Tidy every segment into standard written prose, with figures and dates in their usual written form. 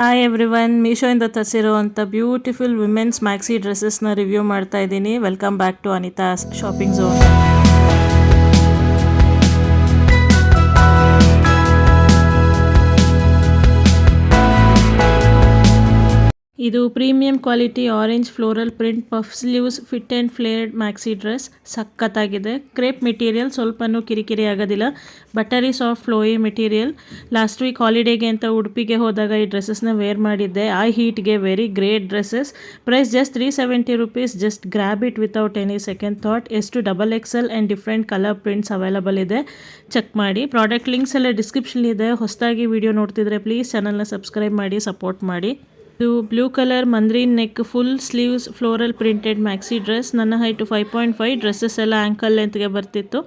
Hi everyone, ಮೀಶೋಯಿಂದ ತರಿಸಿರುವಂಥ beautiful women's maxi ಡ್ರೆಸ್ಸಸ್ನ ರಿವ್ಯೂ ಮಾಡ್ತಾ ಇದ್ದೀನಿ. Welcome back to Anita shopping zone. ಇದು premium quality orange floral print puff sleeves fit and flared maxi dress ಸಖತ್ತಾಗಿದೆ. Crepe material, ಸ್ವಲ್ಪನೂ ಕಿರಿಕಿರಿ ಆಗೋದಿಲ್ಲ. Buttery soft flowy material. Last week ಹಾಲಿಡೇಗೆ ಅಂತ ಉಡುಪಿಗೆ ಹೋದಾಗ ಈ ಡ್ರೆಸ್ಸಸ್ನ ವೇರ್ ಮಾಡಿದ್ದೆ. ಐ ಹೀಟ್ಗೆ very great dresses. Price just 370 rupees. Just grab it without any second thought. ಎಷ್ಟು XXL and different colour prints available ಇದೆ, ಚೆಕ್ ಮಾಡಿ. ಪ್ರಾಡಕ್ಟ್ ಲಿಂಕ್ಸ್ ಎಲ್ಲ ಡಿಸ್ಕ್ರಿಪ್ಷನ್ ಇದೆ. ಹೊಸದಾಗಿ ವಿಡಿಯೋ ನೋಡ್ತಿದ್ರೆ ಪ್ಲೀಸ್ ಚಾನಲ್ನ ಸಬ್ಸ್ಕ್ರೈಬ್ ಮಾಡಿ, ಸಪೋರ್ಟ್ ಮಾಡಿ. ಇದು blue colour mandarin neck full sleeves floral printed maxi dress. ನನ್ನ ಹೈಟು 5.5. ಡ್ರೆಸ್ಸಸ್ ಎಲ್ಲ ಆ್ಯಂಕಲ್ ಲೆಂತ್ಗೆ ಬರ್ತಿತ್ತು.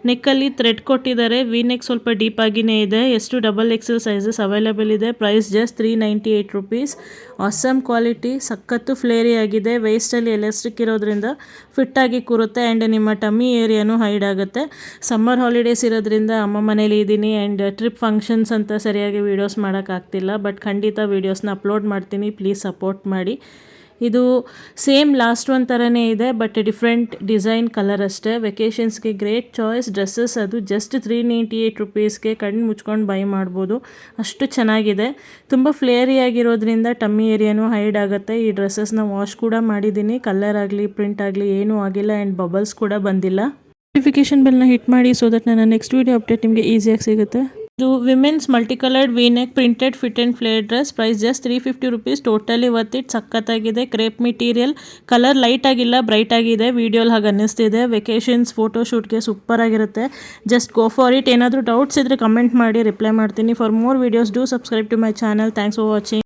ನೆಕ್ಕಲ್ಲಿ ಥ್ರೆಡ್ ಕೊಟ್ಟಿದ್ದಾರೆ. ವಿ ನೆಕ್ ಸ್ವಲ್ಪ ಡೀಪ್ ಆಗಿನೇ ಇದೆ. ಎಷ್ಟು XXL ಸೈಜಸ್ ಅವೈಲೇಬಲ್ ಇದೆ. Price just 398 rupees. Awesome quality, ಸಖತ್ತು ಫ್ಲೇರಿ ಆಗಿದೆ. ವೇಸ್ಟಲ್ಲಿ ಎಲಾಸ್ಟಿಕ್ ಇರೋದ್ರಿಂದ ಫಿಟ್ಟಾಗಿ ಕೂರುತ್ತೆ ಆ್ಯಂಡ್ ನಿಮ್ಮ ಟಮ್ಮಿ ಏರಿಯಾನು ಹೈಡ್ ಆಗುತ್ತೆ. ಸಮ್ಮರ್ ಹಾಲಿಡೇಸ್ ಇರೋದ್ರಿಂದ ಅಮ್ಮ ಮನೇಲಿ ಇದ್ದೀನಿ ಆ್ಯಂಡ್ ಟ್ರಿಪ್ ಫಂಕ್ಷನ್ಸ್ ಅಂತ ಸರಿಯಾಗಿ ವೀಡಿಯೋಸ್ ಮಾಡೋಕ್ಕಾಗ್ತಿಲ್ಲ. ಬಟ್ ಖಂಡಿತ ವೀಡಿಯೋಸ್ನ ಅಪ್ಲೋಡ್ ಮಾಡ್ತೀನಿ, ಪ್ಲೀಸ್ ಸಪೋರ್ಟ್ ಮಾಡಿ. ಇದು ಸೇಮ್ ಲಾಸ್ಟ್ ಒನ್ ಥರನೇ ಇದೆ, ಬಟ್ ಡಿಫ್ರೆಂಟ್ ಡಿಸೈನ್ ಕಲರ್ ಅಷ್ಟೇ. ವೆಕೇಷನ್ಸ್ಗೆ ಗ್ರೇಟ್ ಚಾಯ್ಸ್ ಡ್ರೆಸ್ಸಸ್. ಅದು ಜಸ್ಟ್ 398 rupeesಗೆ ಕಣ್ಣು ಮುಚ್ಕೊಂಡು ಬೈ ಮಾಡ್ಬೋದು, ಅಷ್ಟು ಚೆನ್ನಾಗಿದೆ. ತುಂಬ ಫ್ಲೇರಿ ಆಗಿರೋದ್ರಿಂದ ಟಮ್ಮಿ ಏರಿಯಾನು ಹೈಡ್ ಆಗುತ್ತೆ. ಈ ಡ್ರೆಸ್ಸಸ್ನ ವಾಶ್ ಕೂಡ ಮಾಡಿದ್ದೀನಿ. ಕಲರ್ ಆಗಲಿ ಪ್ರಿಂಟ್ ಆಗಲಿ ಏನೂ ಆಗಿಲ್ಲ ಆ್ಯಂಡ್ ಬಬಲ್ಸ್ ಕೂಡ ಬಂದಿಲ್ಲ. ನೋಟಿಫಿಕೇಶನ್ ಬೆಲ್ನ ಹಿಟ್ ಮಾಡಿ ಸೊ ದಟ್ ನನ್ನ ನೆಕ್ಸ್ಟ್ ವೀಡಿಯೋ ಅಪ್ಡೇಟ್ ನಿಮಗೆ ಈಸಿಯಾಗಿ ಸಿಗುತ್ತೆ. ಇದು women's multicoloured V neck printed fit and flare dress. Price just 350 rupees. Totally worth it. ಸಖತ್ತಾಗಿದೆ. Crepe material. ಕಲರ್ ಲೈಟ್ ಆಗಿಲ್ಲ, ಬ್ರೈಟ್ ಆಗಿದೆ. ವಿಡಿಯೋಲಿ ಹಾಗೆ ಅನ್ನಿಸ್ತಿದೆ. ವೆಕೇಷನ್ಸ್ ಫೋಟೋಶೂಟ್ಗೆ ಸೂಪರ್ ಆಗಿರುತ್ತೆ. Just go for it. ಏನಾದರೂ ಡೌಟ್ಸ್ ಇದ್ದರೆ ಕಮೆಂಟ್ ಮಾಡಿ, ರಿಪ್ಲೈ ಮಾಡ್ತೀನಿ. For more videos do subscribe to my channel. Thanks for watching.